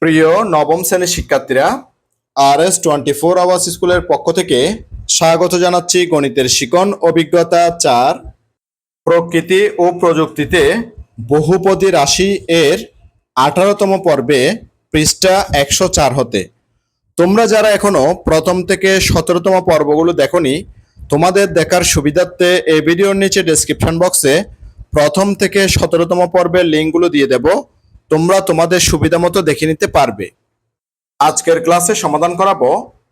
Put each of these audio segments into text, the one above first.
প্রিয় নবম শ্রেণীর শিক্ষার্থীরা, RS24 আওয়ার্স স্কুলের পক্ষ থেকে স্বাগত জানাচ্ছি গণিতের শিখন অভিজ্ঞতা 4 প্রকৃতি ও প্রযুক্তিতে বহুপদী রাশি এর 18তম পর্বে পৃষ্ঠা 104 হতে। তোমরা যারা এখনো প্রথম থেকে 17তম পর্বগুলো দেখোনি, তোমাদের দেখার সুবিধার্থে এই ভিডিওর নিচে ডেসক্রিপশন বক্সে প্রথম থেকে 17তম পর্বের লিঙ্কগুলো দিয়ে দেব। তোমরা তোমাদের সুবিধা মতো দেখে নিতে পারবে। আজকের ক্লাসে সমাধান করাবো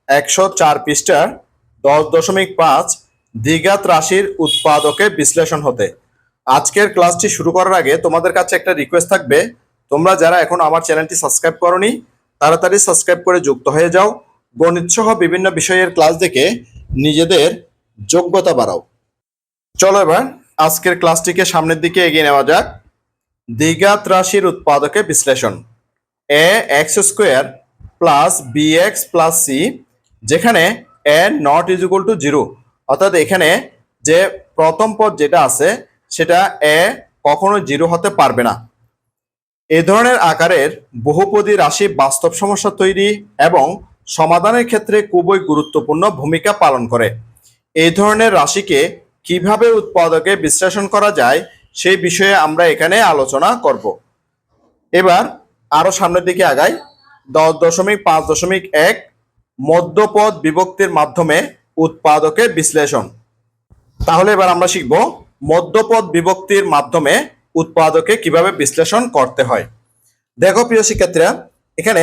104 পৃষ্ঠার 10.5 দ্বিঘাত রাশির উৎপাদকে বিশ্লেষণ হতে। আজকের ক্লাসটি শুরু করার আগে তোমাদের কাছে একটা রিকোয়েস্ট থাকবে, তোমরা যারা এখন আমার চ্যানেলটি সাবস্ক্রাইব করোনি তাড়াতাড়ি সাবস্ক্রাইব করে যুক্ত হয়ে যাও। গণিত সহ বিভিন্ন বিষয়ের ক্লাস দেখে নিজেদের যোগ্যতা বাড়াও। চলো এবার আজকের ক্লাসটিকে সামনের দিকে এগিয়ে নেওয়া যাক। দ্বিঘাত রাশির উৎপাদকে বিশ্লেষণ। A x square plus b x plus c, যেখানে a not is equal to 0, অর্থাৎ এখানে যে প্রথম পদ যেটা আছে সেটা এ কখনো 0 হতে পারবে না। এ ধরনের আকারের বহুপদী রাশি বাস্তব সমস্যা তৈরি এবং সমাধানের ক্ষেত্রে খুবই গুরুত্বপূর্ণ ভূমিকা পালন করে। এই ধরনের রাশিকে কিভাবে উৎপাদকে বিশ্লেষণ করা যায় সেই বিষয়ে আমরা এখানে আলোচনা করব। এবার আরো সামনের দিকে আগাই। 10.5.1 মধ্যপদ বিভক্তির মাধ্যমে উৎপাদকে বিশ্লেষণ। তাহলে এবার আমরা শিখব মধ্যপদ বিভক্তির মাধ্যমে উৎপাদকে কিভাবে বিশ্লেষণ করতে হয়। দেখো প্রিয় শিক্ষার্থীরা, এখানে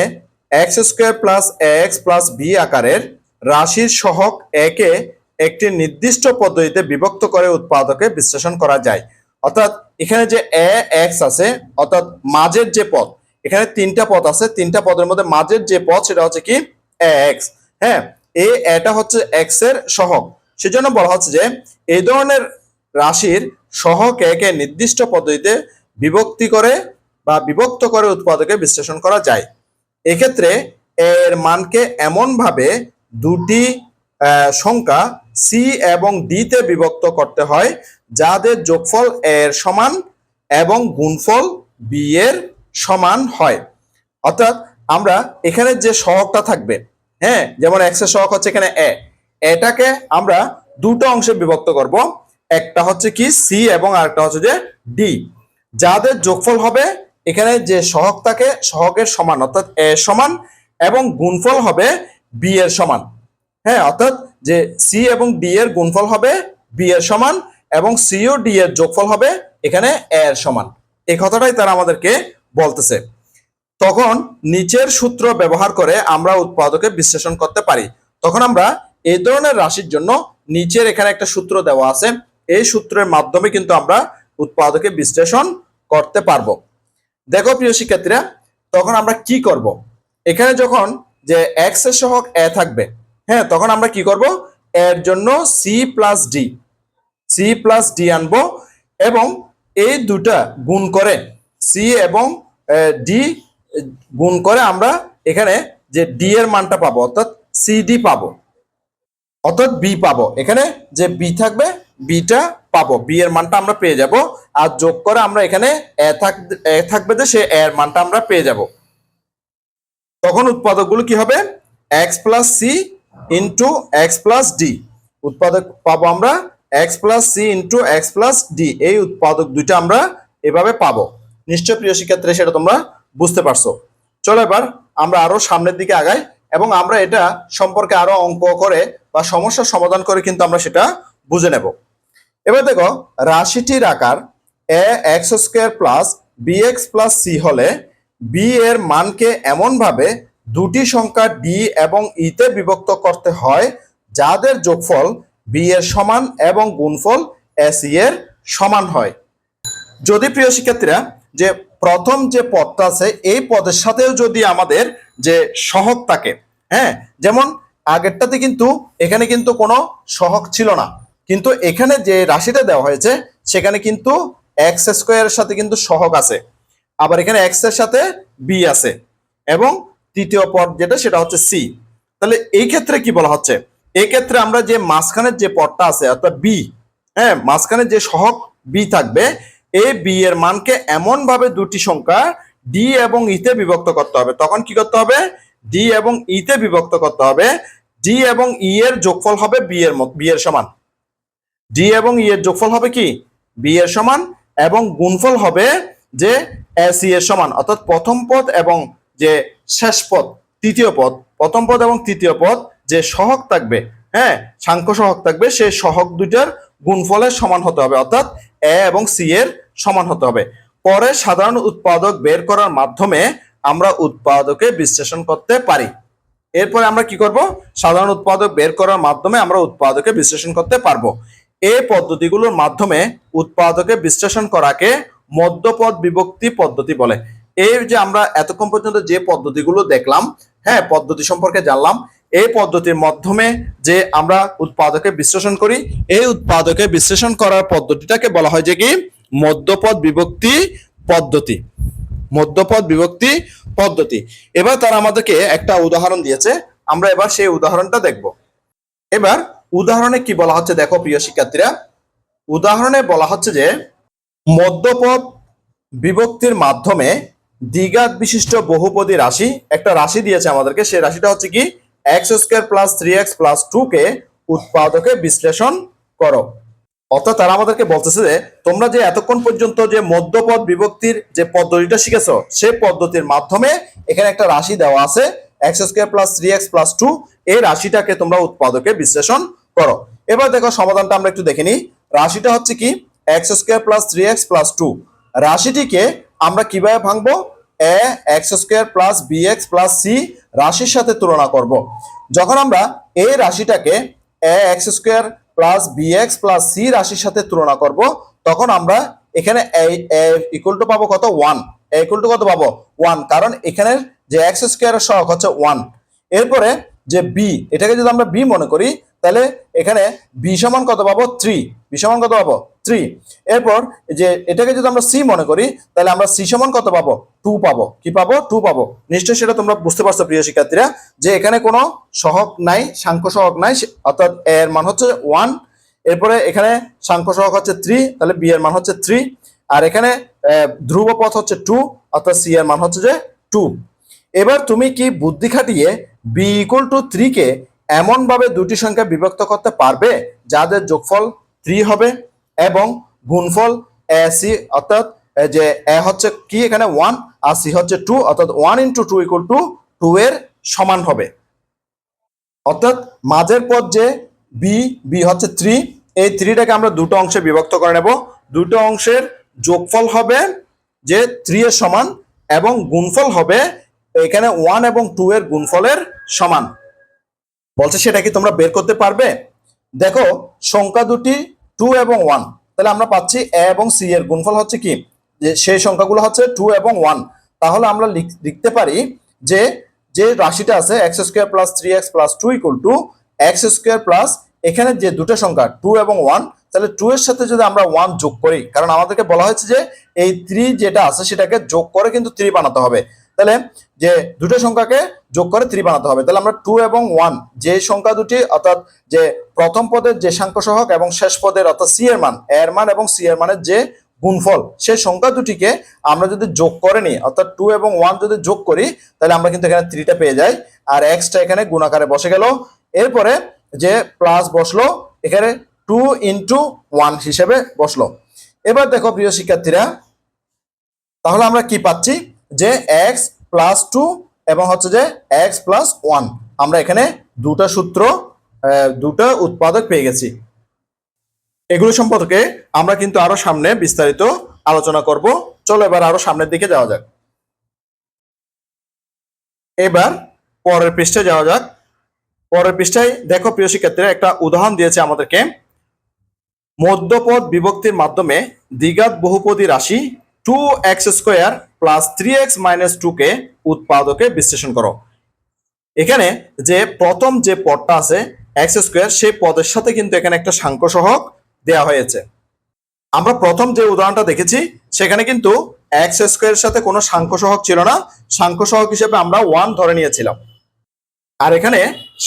x square plus x plus b আকারের রাশির সহগ একে একটি নির্দিষ্ট পদ্ধতিতে বিভক্ত করে উৎপাদকে বিশ্লেষণ করা যায়। অর্থাৎ এখানে যে এ এক্স আছে, অর্থাৎ মাঝের যে পদ, এখানে 3টা পদ আছে, 3টা পদের মধ্যে মাঝের যে পদ সেটা হচ্ছে কি এ এক্স। হ্যাঁ, এটা হচ্ছে এক্স এর সহগ। সেজন্য বলা হচ্ছে যে এই ধরনের রাশির সহগ একে নির্দিষ্ট পদ্ধতিতে বিভক্ত করে উৎপাদকে বিশ্লেষণ করা যায়। এক্ষেত্রে এর মানকে এমন ভাবে দুটি সংখ্যা সি এবং ডি তে বিভক্ত করতে হয় যাদের যোগফল এর সমান এবং গুণফল বি এর সমান হয়। অর্থাৎ আমরা এখানে যে সহগটা থাকবে, হ্যাঁ, যেমন এক্স এর সহগ হচ্ছে এখানে এটাকে আমরা দুটো অংশে বিভক্ত করব। একটা হচ্ছে কি সি এবং আরেকটা হচ্ছে যে ডি, যাদের যোগফল হবে এখানে যে সহগ থাকে সহগের সমান, অর্থাৎ এ সমান, এবং গুণফল হবে বি এর সমান। হ্যাঁ, অর্থাৎ যে সি এবং ডি এর গুণফল হবে বি এর সমান এবং সি ও ডি এর যোগফল হবে এখানে এ এর সমান। এই কথাটাই তারা আমাদেরকে বলতেছে। তখন নিচের সূত্র ব্যবহার করে আমরা উৎপাদকে বিশ্লেষণ করতে পারি। তখন আমরা এই ধরনের রাশির জন্য নিচের এখানে একটা সূত্র দেওয়া আছে, এই সূত্রের মাধ্যমে কিন্তু আমরা উৎপাদকে বিশ্লেষণ করতে পারবো। দেখো প্রিয় শিক্ষার্থীরা, তখন আমরা কি করব, এখানে যখন যে এক্স এর সহগ এ থাকবে, হ্যাঁ, তখন আমরা কি করব, এর জন্য সি প্লাস ডি আনবো এবং এই দুটা গুণ করে সি এবং ডি গুণ করে আমরা এখানে যে ডি এর মানটা পাবো, অর্থাৎ সিডি পাবো, অর্থাৎ বি পাবো। এখানে যে বি থাকবে বিটা পাবো, বি এর মানটা আমরা পেয়ে যাব। আর যোগ করে আমরা এখানে এ থাকবে যে সে এর মানটা আমরা পেয়ে যাব। তখন উৎপাদকগুলো কি হবে, x plus c into x plus d. উৎপাদক পাবো আমরা x plus c into x plus d. এই উৎপাদক দুইটা আমরা এভাবে পাবো। নিশ্চয় প্রিয় শিক্ষার্থীরা সেটা তোমরা বুঝতে পারছো। চলো এবার আমরা আরো সামনের দিকে আগাই এবং আমরা এটা সম্পর্কে আরো অঙ্ক করে বা সমস্যার সমাধান করে কিন্তু আমরা সেটা বুঝে নেব। এবার দেখো, রাশিটির আকার a x square plus b x plus c হলে বি এর মানকে এমন ভাবে দুটি সংখ্যা ডি এবং ই তে বিভক্ত করতে হয় যাদের যোগফল বি এর সমান এবং গুণফল এস ই এর সমান হয়। যদি প্রিয় শিক্ষার্থীরা যে প্রথম যে পদটা আছে এই পদের সাথেও যদি আমাদের যে সহগ থাকে, হ্যাঁ, যেমন আগেরটাতে কিন্তু এখানে কিন্তু কোনো সহগ ছিল না, কিন্তু এখানে যে রাশিটা দেওয়া হয়েছে সেখানে কিন্তু এক্স স্কোয়ারের সাথে কিন্তু সহগ আছে, আবার এখানে এক্স এর সাথে বি আছে এবং তৃতীয় পদ যেটা সেটা হচ্ছে সি। তাহলে এই ক্ষেত্রে কি বলা হচ্ছে, এই ক্ষেত্রে আমরা যে মাঝখানের যে পদটা আছে অর্থাৎ বি, হ্যাঁ, মাঝখানে যে সহগ বি থাকবে, এই বি এর মানকে এমন ভাবে দুটি সংখ্যা ডি এবং ইতে বিভক্ত করতে হবে। তখন কি করতে হবে? ডি এবং ইতে বিভক্ত করতে হবে। ডি এবং ই এর যোগফল হবে বি এর সমান। ডি এবং ই এর যোগফল হবে কি? বি এর সমান, এবং গুণফল হবে যে সি এর সমান। অর্থাৎ প্রথম পদ এবং যে শেষ পদ, তৃতীয় পদ, প্রথম পদ এবং তৃতীয় পদ যে সহগ থাকবে, হ্যাঁ, সাংখ্য সহগ থাকবে, সেই সহগ দুইটার গুণফলের সমান হতে হবে, অর্থাৎ এ এবং সি এর সমান হতে হবে। পরে সাধারণ উৎপাদক বের করার মাধ্যমে আমরা উৎপাদকে বিশ্লেষণ করতে পারি। এরপরে আমরা কি করব? সাধারণ উৎপাদক বের করার মাধ্যমে আমরা উৎপাদকে বিশ্লেষণ করতে পারবো। এই পদ্ধতিগুলোর মাধ্যমে উৎপাদকে বিশ্লেষণ করাকে মধ্যপদ বিভক্তি পদ্ধতি বলে। এই যে আমরা এতক্ষণ পর্যন্ত যে পদ্ধতিগুলো দেখলাম, হ্যাঁ, পদ্ধতি সম্পর্কে জানলাম, এই পদ্ধতির মাধ্যমে যে আমরা উৎপাদকে বিশ্লেষণ করি, এই উৎপাদকে বিশ্লেষণ করার পদ্ধতিটাকে বলা হয় যে কি? মধ্যপদ বিভক্তি পদ্ধতি। মধ্যপদ বিভক্তি পদ্ধতি। এবার তারা আমাদেরকে একটা উদাহরণ দিয়েছে, আমরা এবার সেই উদাহরণটা দেখব। এবার উদাহরণে কি বলা হচ্ছে দেখো প্রিয় শিক্ষার্থীরা। উদাহরণে বলা হচ্ছে যে মধ্যপদ বিভক্তির মাধ্যমে দ্বিঘাত বিশিষ্ট বহুপদী রাশি, একটা রাশি দিয়েছে আমাদেরকে, সেই রাশিটা হচ্ছে কি x square plus 3x plus 2 কে উৎপাদকে বিশ্লেষণ করো। অর্থাৎ তারা আমাদেরকে বলতেছে যে তোমরা যে এতক্ষণ পর্যন্ত যে মধ্যপদ বিভক্তির যে পদ্ধতিটা শিখেছো, সেই পদ্ধতির মাধ্যমে এখানে একটা রাশি দেওয়া আছে x square plus 3x plus 2, এই রাশিটাকে তোমরা উৎপাদকে বিশ্লেষণ করো। এবার দেখো সমাধানটা আমরা একটু দেখে নিই। রাশিটা হচ্ছে কি x square plus 3x plus 2। রাশিটিকে আমরা কিভাবে ভাঙবো? A x square plus bx plus c রাশির সাথে তুলনা করব। যখন আমরা এই রাশিটাকে a x square plus bx plus c রাশির সাথে তুলনা করব, তখন আমরা এখানে ইকুয়াল টু পাবো কত? 1। ইকুয়াল টু কত পাবো? 1, কারণ এখানের যে এক্স স্কোয়ারের সহগ হচ্ছে 1। এরপরে যে বি, এটাকে যদি আমরা বি মনে করি, তাহলে এখানে বি সমান কত পাবো? 3। বি সমান কত পাবো? 3। এরপর যে এটাকে যদি আমরা সি মনে করি, তাহলে আমরা সি সমান কত পাবো? 2 পাবো। কি পাবো? 2 পাবো। নিশ্চয়ই সেটা তোমরা বুঝতে পারছো প্রিয় শিক্ষার্থীরা, যে এখানে কোনো সহগ নাই, সাংখ্য সহগ নাই, অর্থাৎ এ এর মান হচ্ছে 1। এরপরে এখানে সাংখ্য সহগ হচ্ছে 3, তাহলে বি এর মান হচ্ছে 3। আর এখানে ধ্রুব পথ হচ্ছে 2, অর্থাৎ সি এর মান হচ্ছে যে 2। এবার তুমি কি বুদ্ধি খাটিয়ে বি ইকুয়াল টু 3 কে এমন ভাবে দুটি সংখ্যা বিভক্ত করতে পারবে যাদের যোগফল 3 হবে এবং গুণফল এ সি, অর্থাৎ যে এ হচ্ছে কি এখানে 1 আর সি হচ্ছে 2, অর্থাৎ 1 ইন্টু 2 ইকুয়াল টু 2 এর সমান হবে। অর্থাৎ মাঝের পদ যে বি, বি হচ্ছে 3, এই 3টাকে আমরা দুটো অংশে বিভক্ত করে নেব। দুটো অংশের যোগফল হবে যে 3 এর সমান, এবং গুণফল হবে এখানে 1 এবং 2 এর গুণফলের সমান। বলছে সেটা কি তোমরা বের করতে পারবে? দেখো সংখ্যা দুটি 2 এবং 1, তাহলে আমরা পাচ্ছি এ এবং সি এর গুণফল হচ্ছে কি, যে সেই সংখ্যাগুলো হচ্ছে 2 এবং 1। তাহলে আমরা লিখতে পারি যে যে রাশিটা আছে x square plus 3x plus 2 equal to x square plus এখানে যে দুটো সংখ্যা 2 এবং 1, তাহলে 2 এর সাথে যদি আমরা 1 যোগ করি, কারণ আমাদেরকে বলা হয়েছে যে এই 3 যেটা আছে সেটাকে যোগ করে কিন্তু 3 বানাতে হবে, তাহলে যে দুটো সংখ্যাকে যোগ করে 3 বানাতে হবে। তাহলে আমরা 2 এবং 1 যে সংখ্যা দুটি, অর্থাৎ যে প্রথম পদের যে সাংখ্য সহগ এবং শেষ পদের অর্থাৎ সি এর মান, এর মান এবং সি এর মানের যে গুণফল, সেই সংখ্যা দুটিকে আমরা যদি যোগ করে নিই, অর্থাৎ 2 এবং 1 যদি যোগ করি, তাহলে আমরা কিন্তু এখানে 3টা পেয়ে যাই, আর এক্সটা এখানে গুণাকারে বসে গেল। এরপরে যে প্লাস বসলো, এখানে 2 ইন্টু 1 হিসেবে বসলো। এবার দেখো প্রিয় শিক্ষার্থীরা, তাহলে আমরা কি পাচ্ছি যে x প্লাস 2 এবং হচ্ছে যে x প্লাস 1, আমরা এখানে দুটো সূত্র, দুটো উৎপাদক পেয়ে গেছি। এগুলো সম্পর্কে আমরা কিন্তু আরো সামনে বিস্তারিত আলোচনা করব। চলো এবার আরো সামনের দিকে যাওয়া যাক। এবার পরের পৃষ্ঠায় যাওয়া যাক। পরের পৃষ্ঠায় দেখো প্রিয় শিক্ষার্থীরা, একটা উদাহরণ দিয়েছে আমাদেরকে। মধ্যপদ বিভক্তির মাধ্যমে দ্বিঘাত বহুপদী রাশি 2x square plus 3x minus 2 কে উৎপাদকে বিশ্লেষণ করো। এখানে যে প্রথম যে পদটা আছে এক্স স্কোয়ার, সেই পদের সাথে কিন্তু এখানে একটা সাংখ্য সহগ দেওয়া হয়েছে। আমরা প্রথম যে উদাহরণটা দেখেছি সেখানে কিন্তু এক্স স্কোয়ারের সাথে কোনো সাংখ্য সহগ ছিল না, সাংখ্য সহগ হিসেবে আমরা 1 ধরে নিয়েছিলাম, আর এখানে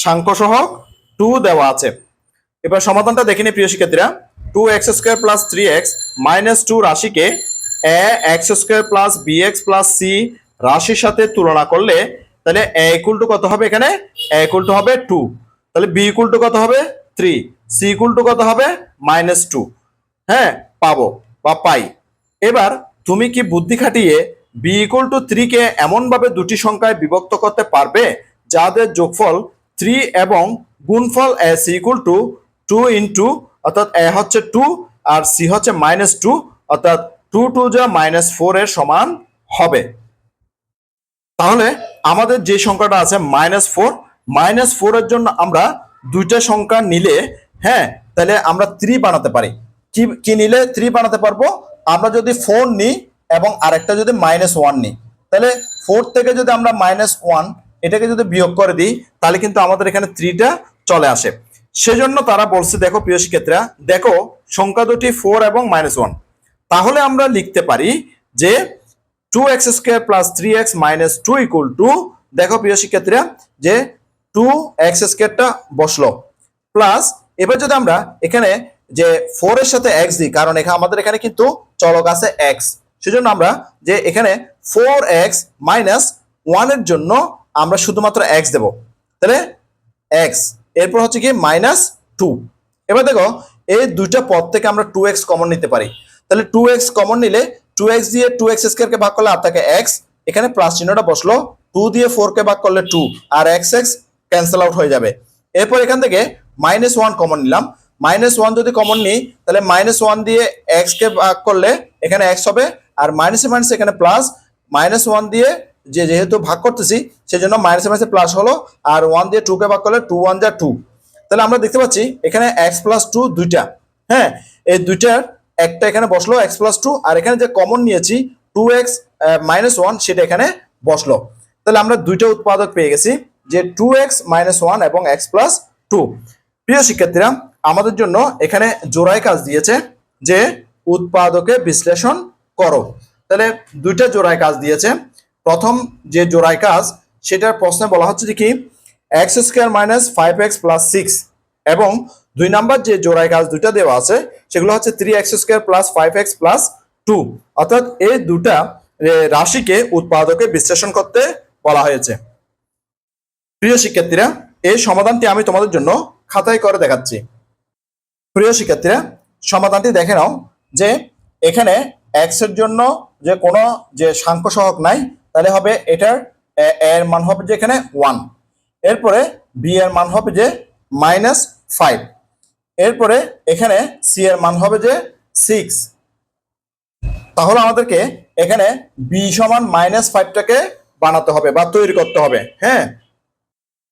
সাংখ্য সহগ 2 দেওয়া আছে। এবার সমাধানটা দেখে নিই প্রিয় শিক্ষার্থীরা। 2x square plus 3x minus 2 রাশিকে a x square plus b x plus c রাশির সাথে তুলনা করলে তাহলে এ ইকুয়াল টু কত হবে এখানে, এ ইকুয়াল টু হবে 2, তাহলে বি ইকুয়াল টু কত হবে 3, সি ইকুয়াল টু কত হবে -2, হ্যাঁ পাবো বা পাই। এবার তুমি কি বুদ্ধি খাটিয়ে বি ইকুয়াল টু 3 কে এমন ভাবে দুটি সংখ্যায় বিভক্ত করতে পারবে যাদের যোগফল 3 এবং গুণফল a c equal to 2 into, অর্থাৎ এ হচ্ছে 2 আর সি হচ্ছে -2, অর্থাৎ 2 2 যা -4 এর সমান হবে। তাহলে আমাদের যে সংখ্যাটা আছে -4 এর জন্য আমরা দুইটা সংখ্যা নিলে, হ্যাঁ তাহলে আমরা 3 বানাতে পারি। কি কি নিলে 3 বানাতে পারবো, আমরা যদি 4 নিই এবং আরেকটা যদি -1 নিই, তাহলে 4 থেকে যদি আমরা -1 এটাকে যদি বিয়োগ করে দিই তাহলে কিন্তু আমাদের এখানে 3টা চলে আসে। সেজন্য তারা বলছে, দেখো প্রিয় শিক্ষার্থীরা, দেখো সংখ্যা দুটি 4 এবং -1, তাহলে আমরা লিখতে পারি যে 2x square plus 3x minus 2 equal to, দেখো প্রিয় শিক্ষার্থীরা যে 2x স্কয়ারটা বসলো প্লাস, এবার যদি আমরা এখানে যে 4 এর সাথে x দিই, কারণ এখানে আমাদের এখানে কিন্তু চলক আছে x, সেজন্য আমরা যে এখানে 4x মাইনাস 1 এর জন্য আমরা শুধুমাত্র x দেব, তাহলে x, এরপর হচ্ছে কি -2। এবার দেখো এই দুইটা পদ থেকে আমরা 2x কমন নিতে পারি, তাহলে 2x কমন নিলে 2x দিয়ে 2x স্কয়ার কে ভাগ করলে আর থাকে x, এখানে প্লাস চিহ্নটা বসলো, 2 দিয়ে 4 কে ভাগ করলে 2 আর x ক্যান্সেল আউট হয়ে যাবে। এরপর এখান থেকে -1 কমন নিলাম, -1 যদি কমন নিই তাহলে -1 দিয়ে x কে ভাগ করলে এখানে x হবে, আর মাইনাসে মাইনাসে এখানে প্লাস, -1 দিয়ে যেহেতু ভাগ করতেছি সেজন্য মাইনাসে মাইনাসে প্লাস হলো, আর 1 দিয়ে 2 কে ভাগ করলে 2 1 যা 2, তাহলে আমরা দেখতে পাচ্ছি এখানে x প্লাস 2 দুইটা, হ্যাঁ এই দুইটার একটা এখানে বসলো x প্লাস 2, আর এখানে যে কমন নিয়েছি 2x -1 সেটা এখানে বসলো, তাহলে আমরা দুইটা উৎপাদক পেয়ে গেছি যে 2x -1 এবং x প্লাস 2। প্রিয় শিক্ষার্থীরা, আমাদের জন্য এখানে জোড়ায় কাজ দিয়েছে যে উৎপাদকে বিশ্লেষণ করো, তাহলে দুইটা জোড়ায় কাজ দিয়েছে। প্রথম যে জোড়ায় কাজ সেটার প্রশ্নে বলা হচ্ছে যে কি x square minus 5x plus 6, এবং 2 নাম্বার যে জোড়ায় কাজ দুইটা দেওয়া আছে সেগুলো হচ্ছে 3x square plus 5x plus 2, অর্থাৎ এই দুটা রাশিকে উৎপাদকে বিশ্লেষণ করতে বলা হয়েছে। প্রিয় শিক্ষার্থীরা, এই সমাধানটি আমি তোমাদের জন্য খাতায় করে দেখাচ্ছি। প্রিয় শিক্ষার্থীরা, সমাধানটি দেখে নাও যে এখানে x এর জন্য যে কোনো যে সাংখ্য সহগ নাই, তাহলে হবে এটার এর মান হবে যে এখানে 1, এরপরে b এর মান হবে যে -5, এরপরে এখানে c এর মান হবে যে 6, তাহলে আমাদেরকে এখানে b সমান -5টাকে বানাতে হবে বা তৈরি করতে হবে। হ্যাঁ,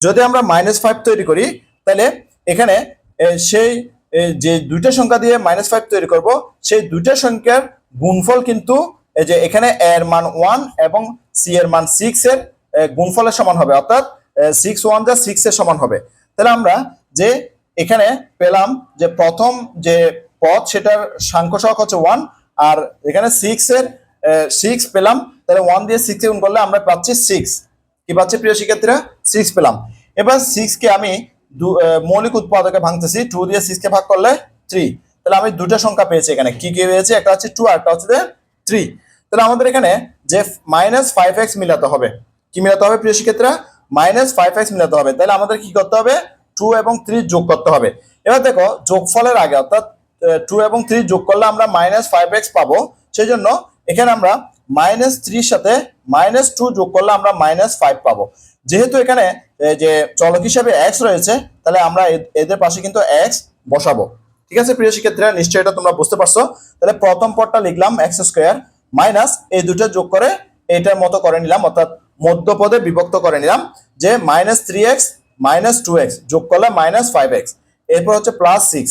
যদি আমরা -5 তৈরি করি তাহলে এখানে সেই যে দুইটা সংখ্যা দিয়ে -5 তৈরি করব, সেই দুইটা সংখ্যার গুণফল কিন্তু এই যে এখানে এর মান 1 এবং সি এর মান 6 এর গুণফলের সমান হবে, অর্থাৎ 6 1 যা 6 এর সমান হবে। তাহলে আমরা যে এখানে পেলাম যে প্রথম যে পদ সেটার সাংখ্য সহগ হচ্ছে 1, আর এখানে 6 এর 6 পেলাম, তাহলে 1 দিয়ে 6 এ গুণ করলে আমরা পাচ্ছি 6, কি পাচ্ছি প্রিয় শিক্ষার্থীরা, 6 পেলাম। এবার 6 কে আমি মৌলিক উৎপাদকে ভাঙতেছি, 2 দিয়ে 6 কে ভাগ করলে 3, তাহলে আমি দুটো সংখ্যা পেয়েছি এখানে, কি কি পেয়েছি, একটা হচ্ছে 2 আর একটা হচ্ছে 3। তাহলে আমাদের এখানে যে -5x মিলাতে হবে, কি মিলাতে হবে প্রিয় শিক্ষার্থীরা, -5x মিলাতে হবে। তাহলে আমাদের কি করতে হবে, 2 এবং 3 যোগ করতে হবে। এবার দেখো যোগফলের আগে অর্থাৎ 2 এবং 3 যোগ করলে আমরা -5x পাবো, সেই জন্য এখানে আমরা -3 সাথে -2 যোগ করলে আমরা -5 পাবো। যেহেতু এখানে যে চলক হিসাবে x রয়েছে, তাহলে আমরা এদের পাশে কিন্তু x বসাবো। ঠিক আছে প্রিয় শিক্ষার্থীরা, নিশ্চয়ই এটা তোমরা বুঝতে পারছো। তাহলে প্রথম পদটা লিখলাম x স্কয়ার মাইনাস এই দুটো যোগ করে এটার মতো করে নিলাম, অর্থাৎ মধ্যপদে বিভক্ত করে নিলাম যে -3x -2x যোগ করলে -5x, এরপর হচ্ছে +6।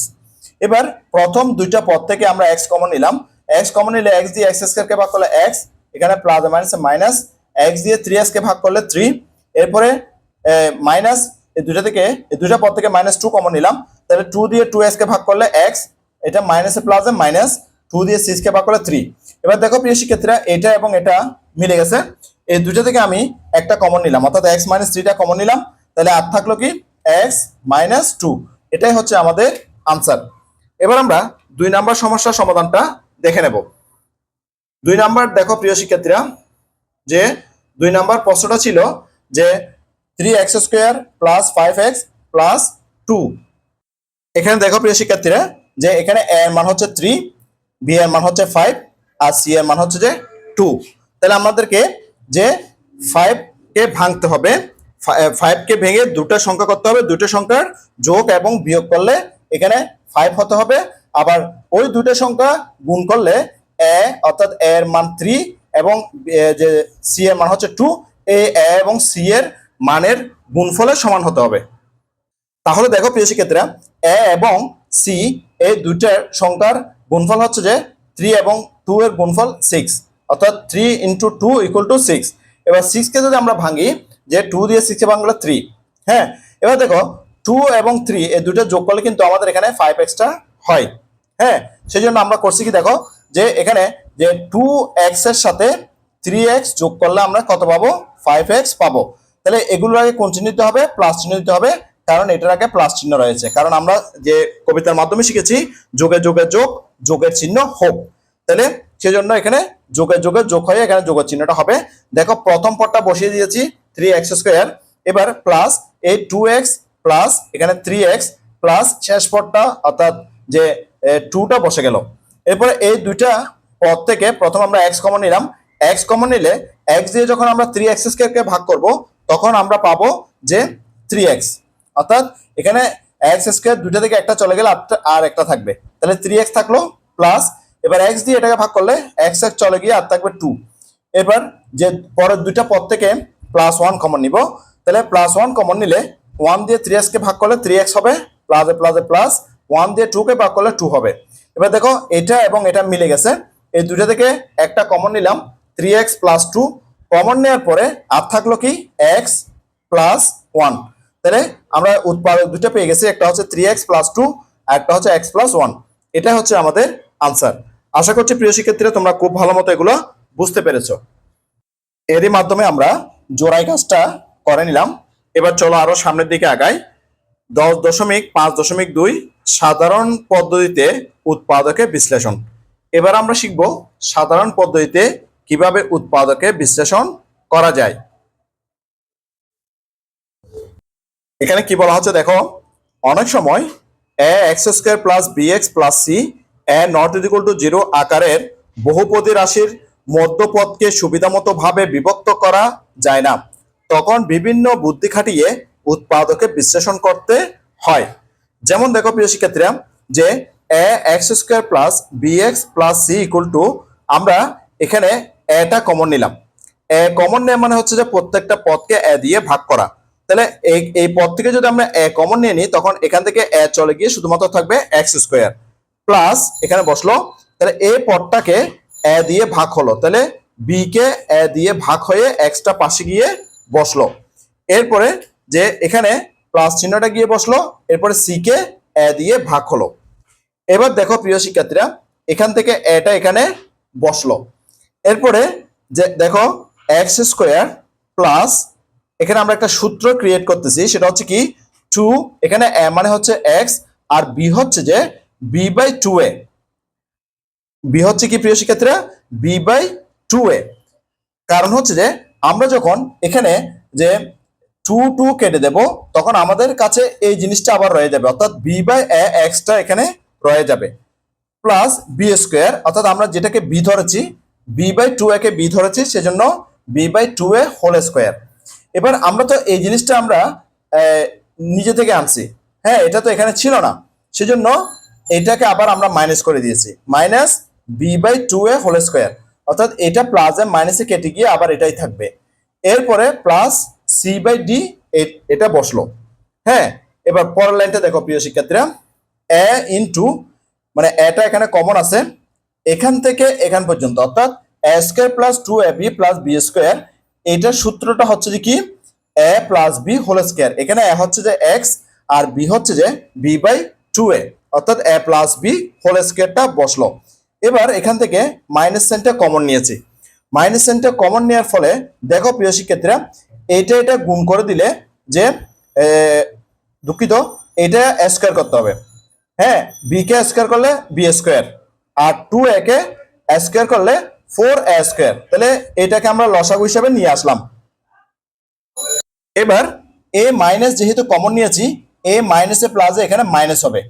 এবার প্রথম দুইটা পদ থেকে আমরা x কমন নিলাম, x কমন নিলে x দিয়ে x স্কয়ার কে ভাগ করলে x, এখানে প্লাস মাইনাসে মাইনাস, x দিয়ে 3x কে ভাগ করলে 3, এরপরে মাইনাস এই দুইটা থেকে এই দুইটা পদ থেকে -2 কমন নিলাম, তাহলে 2 দিয়ে 2x কে ভাগ করলে x, এটা মাইনাসে প্লাসে মাইনাস, 2 দিয়ে 6 কে ভাগ করলে 3। এবার দেখো প্রিয় শিক্ষার্থীরা, এটা এবং এটা মিলে গেছে, এই দুইটা থেকে আমি একটা কমন নিলাম, অর্থাৎ x - 3টা কমন নিলাম, তাহলে আর থাকলো কি x - 2, এটাই হচ্ছে আমাদের আনসার। এবার আমরা 2 নাম্বার সমস্যার সমাধানটা দেখে নেব। 2 নাম্বার দেখো প্রিয় শিক্ষার্থীরা, যে 2 নাম্বার প্রশ্নটা ছিল যে 3x² প্লাস 5x প্লাস 2। এখানে দেখো প্রিয় শিক্ষার্থীরা, যে এখানে a এর মান হচ্ছে 3, b এর মান হচ্ছে 5 আর c এর মান হচ্ছে যে 2। তাহলে আমাদেরকে যে 5 কে ভাঙতে হবে, 5 কে ভেঙে দুটো সংখ্যা করতে হবে, দুটো সংখ্যার যোগ এবং বিয়োগ করলে এখানে 5 হতে হবে। আবার ওই দুটো সংখ্যা গুণ করলে a অর্থাৎ a এর মান 3 এবং যে c এর মান হচ্ছে 2, এই a এবং c এর মানের গুণফলের সমান হতে হবে। তাহলে দেখো প্রিয় শিক্ষার্থীরা, a এবং c এই দুইটার সংখ্যার গুণফল হচ্ছে যে 3 এবং 2 এর গুণফল 6, অর্থাৎ 3 × 2 = 6। এবার 6 কে যদি আমরা ভাঙি, যে 2 দিয়ে 6 এ ভাঙলে 3। হ্যাঁ, এবার দেখো 2 এবং 3 এই দুটো যোগ করলে কিন্তু আমাদের এখানে 5 এক্সট্রা হয়। হ্যাঁ, সেই জন্য আমরা করছি কি, দেখো যে এখানে যে 2x এর সাথে 3x যোগ করলে আমরা কত পাবো, 5x পাবো। তাহলে এগুলোর আগে কোন চিহ্ন দিতে হবে, প্লাস চিহ্ন দিতে হবে, কারণ এটার আগে প্লাস চিহ্ন রয়েছে। কারণ আমরা যে কবিতার মাধ্যমে শিখেছি যোগে যোগে যোগ, যোগের চিহ্ন হোক। তাহলে সেজন্য এখানে যোগে যোগে যোগ হয়ে এখানে যোগের চিহ্নটা হবে। দেখো প্রথম পদটা বসিয়ে দিয়েছি 3x², এবার প্লাস এই 2x প্লাস এখানে 3x প্লাস শেষ পদটা অর্থাৎ যে 2টা বসে গেল। এরপরে এই দুইটা পদ থেকে প্রথম আমরা x কমন নিলাম, x কমন নিলে x দিয়ে যখন আমরা 3x² কে ভাগ করব তখন আমরা পাবো যে 3x, অর্থাৎ এখানে x² দুইটা থেকে একটা চলে গেলে আর একটা থাকবে, তাহলে 3x থাকলো প্লাস এবার x দিয়ে এটাকে ভাগ করলে x চলে গিয়ে আর থাকবে 2। এবার যে পরের দুইটা পদ থেকে +1 কমন নিব, তাহলে +1 কমন নিলে 1 দিয়ে 3x কে ভাগ করলে 3x হবে, প্লাসে প্লাসে প্লাস, 1 দিয়ে 2 কে ভাগ করলে 2 হবে। এবার দেখো এটা এবং এটা মিলে গেছে, এই দুইটা থেকে একটা কমন নিলাম 3x + 2, কমন নেওয়ার পরে আর থাকলো কি x + 1। তাহলে আমরা উৎপাদক দুটো পেয়ে গেছি, একটা হচ্ছে 3x + 2 আর একটা হচ্ছে x + 1। এটা হচ্ছে আমাদের আনসার। আশা করছি প্রিয় শিক্ষার্থীরা তোমরা খুব ভালো মতো এগুলো বুঝতে পেরেছো। এরই মাধ্যমে আমরা জোড়াই কাজটা করে নিলাম। এবার চলো আরো সামনের দিকে আগাই। 10.5.2 সাধারণ পদ্ধতিতে উৎপাদকের বিশ্লেষণ। এবার আমরা শিখব সাধারণ পদ্ধতিতে কিভাবে উৎপাদকের বিশ্লেষণ করা যায়। এখানে কি বলা হচ্ছে দেখো, অনেক সময় ax² + bx + c a ≠ 0 আকারের বহুপদী রাশির মধ্যপদকে সুবিধামতো ভাবে বিভক্ত করা যায় না, তখন বিভিন্ন বুদ্ধি খাটিয়ে উৎপাদকে বিশ্লেষণ করতে হয়। যেমন দেখো প্রিয় শিক্ষার্থীরা, যে ax² + bx + c = আমরা এখানে এটা কমন নিলাম। কমন নেওয়া মানে হচ্ছে যে প্রত্যেকটা পদকে a দিয়ে ভাগ করা। তাহলে এই পদ থেকে যদি আমরা a কমন নিয়ে নিই তখন এখান থেকে a চলে গিয়ে শুধুমাত্র থাকবে x² প্লাস এখানে বসলো। তাহলে এই পদটাকে a দিয়ে ভাগ হলো, তাহলে b কে a দিয়ে ভাগ হয়ে xটা পাশে গিয়ে বসলো। এরপরে যে এখানে প্লাস চিহ্নটা গিয়ে বসলো, এরপরে c কে a দিয়ে ভাগ হলো। এবার দেখো প্রিয় শিক্ষার্থীরা, এখান থেকে এটা এখানে বসলো। এরপরে যে দেখো x² প্লাস এখানে আমরা একটা সূত্র ক্রিয়েট করতেছি, সেটা হচ্ছে কি 2, এখানে a মানে হচ্ছে x আর b হচ্ছে যে b/2a। b হচ্ছে কি প্রিয় শিক্ষার্থীরা, b/2a। কারণ হচ্ছে যে আমরা যখন এখানে যে 2 কেটে দেব তখন আমাদের কাছে এই জিনিসটা আবার রয়ে যাবে, অর্থাৎ b/x টা এখানে রয়ে যাবে, প্লাস b² অর্থাৎ আমরা যেটাকে b ধরেছি, b/2a কে b ধরেছি, সেজন্য b/2a²। এবার আমরা তো এই জিনিসটা আমরা নিজে থেকে আনছি, হ্যাঁ এটা তো এখানে ছিল না, সেজন্য এটাকে আবার আমরা মাইনাস করে দিয়েছি, মাইনাস b/2a², অর্থাৎ এটা প্লাস এ মাইনাসে কেটে গিয়ে আবার এটাই থাকবে। এরপরে প্লাস c/d এটা বসলো। হ্যাঁ, এবার পরের লাইনটা দেখো প্রিয় শিক্ষার্থীরা, a ইনটু মানে এটা এখানে কমন আছে এখান থেকে এখান পর্যন্ত, অর্থাৎ a² + 2ab + b², এটার সূত্রটা হচ্ছে যে কি a + b²। এখানে a হচ্ছে যে x আর b হচ্ছে যে b/2a, অর্থাৎ a + b² বসলো। এবার এখান থেকে মাইনাস সাইনটা কমন নিয়েছি, মাইনাস সাইনটা কমন নেওয়ার ফলে দেখো প্রিয় শিক্ষার্থীরা, এটা গুণ করে দিলে যে দুঃখিত এটা স্কয়ার করতে হবে। হ্যাঁ, b কে স্কয়ার করলে b² আর 2a কে স্কয়ার করলে 4a²। তাহলে এটাকে আমরা লসাগু হিসাবে নিয়ে আসলাম। এবার এ মাইনাস যেহেতু কমন নিয়েছি, এ মাইনাসে প্লাসে এখানে মাইনাস হবে,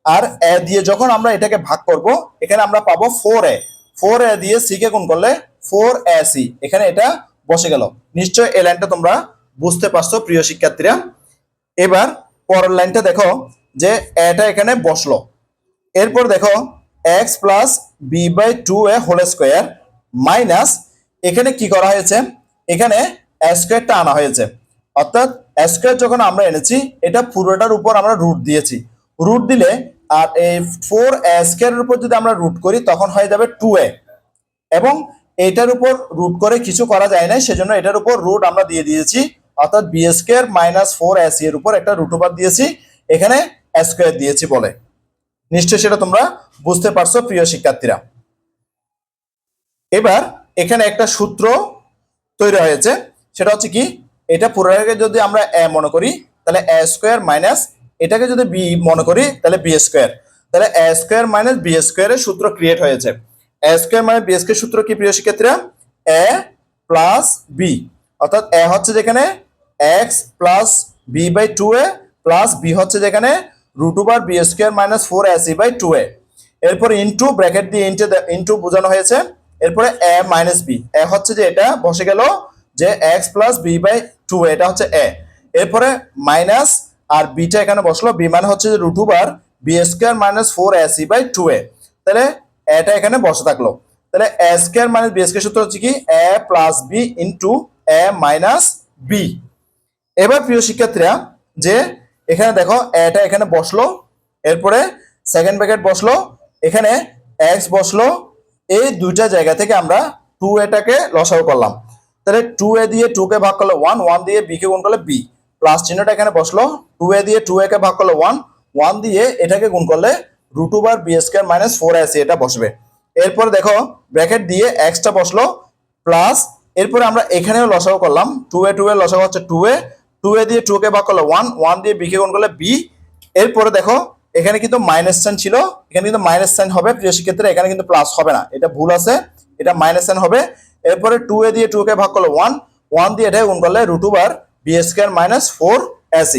আর এ দিয়ে যখন আমরা এটাকে ভাগ করব এখানে আমরা পাবো 4a। 4a দিয়ে সি কে গুণ করলে 4ac, এখানে এটা বসে গেল। নিশ্চয় এই লাইনটা তোমরা বুঝতে পারছো প্রিয় শিক্ষার্থীরা। এবার পরের লাইনটা দেখো যে এটা এখানে বসলো। এরপর দেখো x plus b by 2a whole square minus, এখানে কি করা হয়েছে, এখানে এ স্কোয়ারটা আনা হয়েছে। অর্থাৎ এ স্কোয়ার যখন আমরা এনেছি এটা পুরোটার উপর আমরা রুট দিয়েছি। রুট দিলে আর এই 4a² এর উপর যদি আমরা রুট করি তখন হয়ে যাবে 2a, এবং এটার উপর রুট করে কিছু করা যায় না, সেজন্য এটার উপর রুট আমরা দিয়ে দিয়েছি। অর্থাৎ b² মাইনাস 4ac এর উপর একটা রুট ওভার দিয়েছি, এখানে এ স্কোয়ার দিয়েছি বলে। নিশ্চয় সেটা তোমরা বুঝতে পারছো প্রিয় শিক্ষার্থীরা। এবার এখানে একটা সূত্র তৈরি হয়েছে, সেটা হচ্ছে কি, এটা পুরোটাকে যদি আমরা এ মনে করি তাহলে a² মাইনাস এটাকে যদি বি মনে করি তাহলে b²। তাহলে a² মাইনাস b² এর সূত্র ক্রিয়েট হয়েছে। a² মাইনাস b² সূত্র কি প্রিয় শিক্ষার্থীরা? a প্লাস বি, অর্থাৎ a হচ্ছে যেখানে x plus b by 2a plus b হচ্ছে যেখানে root over b² minus 4ac by 2a। এরপরে ইনটু ব্র্যাকেট দিয়ে ইনটু বোঝানো হয়েছে। এরপরে a মাইনাস বি, এ হচ্ছে যে এটা বসে গেল যে x plus b by 2a, এটা হচ্ছে a। এরপরে মাইনাস আর বিটা এখানে বসলো, বি মানে হচ্ছে যে root over b² minus 4ac by 2a। তাহলে এটা এখানে বসে থাকলো। তাহলে a² মাইনাস b² সূত্র হচ্ছে কি a plus b into a minus b. এবার প্রিয় শিক্ষার্থীরা যে এখানে দেখো এটা এখানে বসলো, এরপরে সেকেন্ড ব্র্যাকেট বসলো, এখানে x বসলো, এই দুইটা জায়গা থেকে আমরা 2a-টাকে লসাগু করলাম। তাহলে 2a দিয়ে 2 কে ভাগ করলে 1, 1 দিয়ে b কে গুণ করলে b, প্লাস চিহ্নটা এখানে বসলো। 2a দিয়ে 2a কে ভাগ করলে 1, 1 দিয়ে এটাকে গুণ করলে root over b² minus 4ac এটা বসবে। এরপর দেখো ব্র্যাকেট দিয়ে x-টা বসলো প্লাস, এরপরে আমরা এখানেও লসাগু করলাম, 2a 2a লসাগু হচ্ছে 2a, 2a দিয়ে 2 কে ভাগ করলে 1, 1 দিয়ে b কে গুণ করলে b। এরপরে দেখো এখানে কিন্তু মাইনাস সাইন ছিল, এখানে কিন্তু মাইনাস সাইন হবে প্রিয় শিক্ষার্থীরা, এখানে কিন্তু প্লাস হবে না, এটা ভুল আছে, এটা মাইনাস সাইন হবে। এরপরে 2a দিয়ে 2 কে ভাগ করলে 1, 1 দিয়ে এটা গুণ করলে root over b² minus 4ac।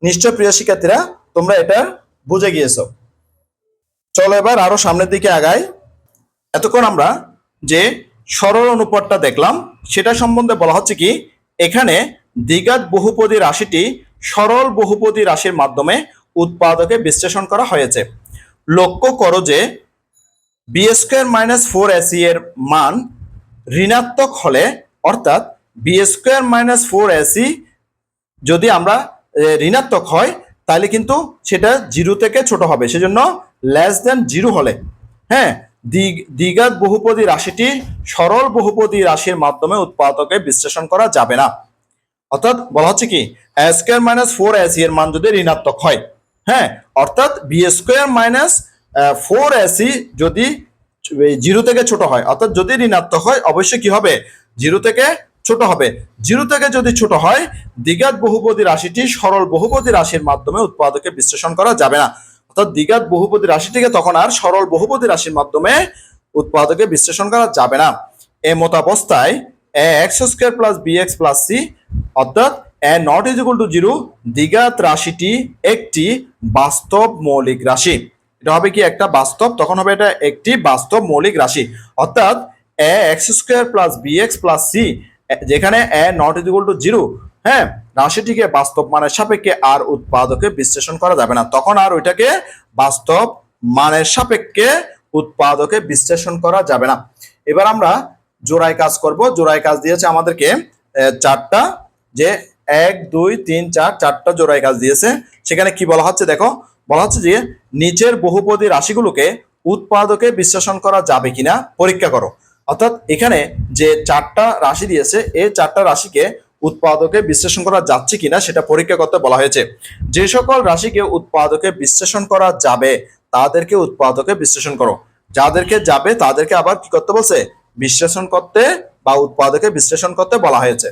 নিশ্চয় প্রিয় শিক্ষার্থীরা তোমরা এটা বুঝে গিয়েছো। চলো এবার আরো সামনের দিকে আগাই। এতক্ষণ আমরা যে সরল অনুপাতটা দেখলাম সেটা সম্বন্ধে বলা হচ্ছে কি, এখানে দ্বিঘাত বহুপদী রাশিটি সরল বহুপদী রাশির মাধ্যমে উৎপাদকে বিশ্লেষণ করা হয়েছে। লক্ষ্য করো যে b² মাইনাস 4ac এর মান ঋণাত্মক হলে, অর্থাৎ b² মাইনাস 4ac যদি আমরা ঋণাত্মক হয় তাহলে কিন্তু সেটা 0 থেকে ছোট হবে, সেজন্য লেস দেন 0 হলে, হ্যাঁ, দ্বিঘাত বহুপদী রাশিটি সরল বহুপদী রাশির মাধ্যমে উৎপাদকে বিশ্লেষণ করা যাবে না। অর্থাৎ বলা হচ্ছে কি a² মাইনাস 4ac এর মান যদি ঋণাত্মক হয়, হ্যাঁ, অর্থাৎ b² মাইনাস 4ac যদি 0 থেকে ছোট হয়, অর্থাৎ যদি ঋণাত্মক হয় অবশ্যই কি হবে, 0 থেকে ছোট হবে। 0 থেকে যদি ছোট হয় দ্বিঘাত বহুপদী রাশিটি সরল বহুপদী রাশির মাধ্যমে উৎপাদকে বিশ্লেষণ করা যাবে না। অর্থাৎ দ্বিঘাত বহুপদী রাশিটিকে তখন আর সরল বহুপদী রাশির মাধ্যমে উৎপাদকে বিশ্লেষণ করা যাবে না। এই মতাবস্থায় a² plus bx plus c, অর্থাৎ a not is equal to 0 দ্বিঘাত রাশিটি একটি বাস্তব মৌলিক রাশি। এটা হবে কি একটা বাস্তব, তখন হবে এটা একটি বাস্তব মৌলিক রাশি। অর্থাৎ ax² plus bx plus c, যেখানে a not is equal to 0, হ্যাঁ, রাশিটিকে বাস্তব মানের সাপেক্ষে আর উৎপাদকে বিশ্লেষণ করা যাবে না, তখন আর ওইটাকে বাস্তব মানের সাপেক্ষে উৎপাদকে বিশ্লেষণ করা যাবে না। এবার আমরা জোড়ায় কাজ করব। জোড়ায় কাজ দিয়েছে আমাদেরকে চারটা, যে 1 2 3 4 চারটা জোড়ায় কাজ দিয়েছে। সেখানে কি বলা হচ্ছে দেখো, বলা হচ্ছে যে নিচের বহুপদী রাশিগুলোকে উৎপাদকে বিশ্লেষণ করা যাবে কিনা পরীক্ষা করো। অর্থাৎ এখানে যে চারটা রাশি দিয়েছে এই চারটা রাশিকে উৎপাদকে বিশ্লেষণ করা যাচ্ছে কিনা সেটা পরীক্ষা করতে বলা হয়েছে। যে সকল রাশিকে উৎপাদকে বিশ্লেষণ করা যাবে তাদেরকে উৎপাদকে বিশ্লেষণ করো, যাদেরকে যাবে তাদেরকে আবার কি করতে বলছে, বিশ্লেষণ করতে বা উৎপাদকে বিশ্লেষণ করতে বলা হয়েছে।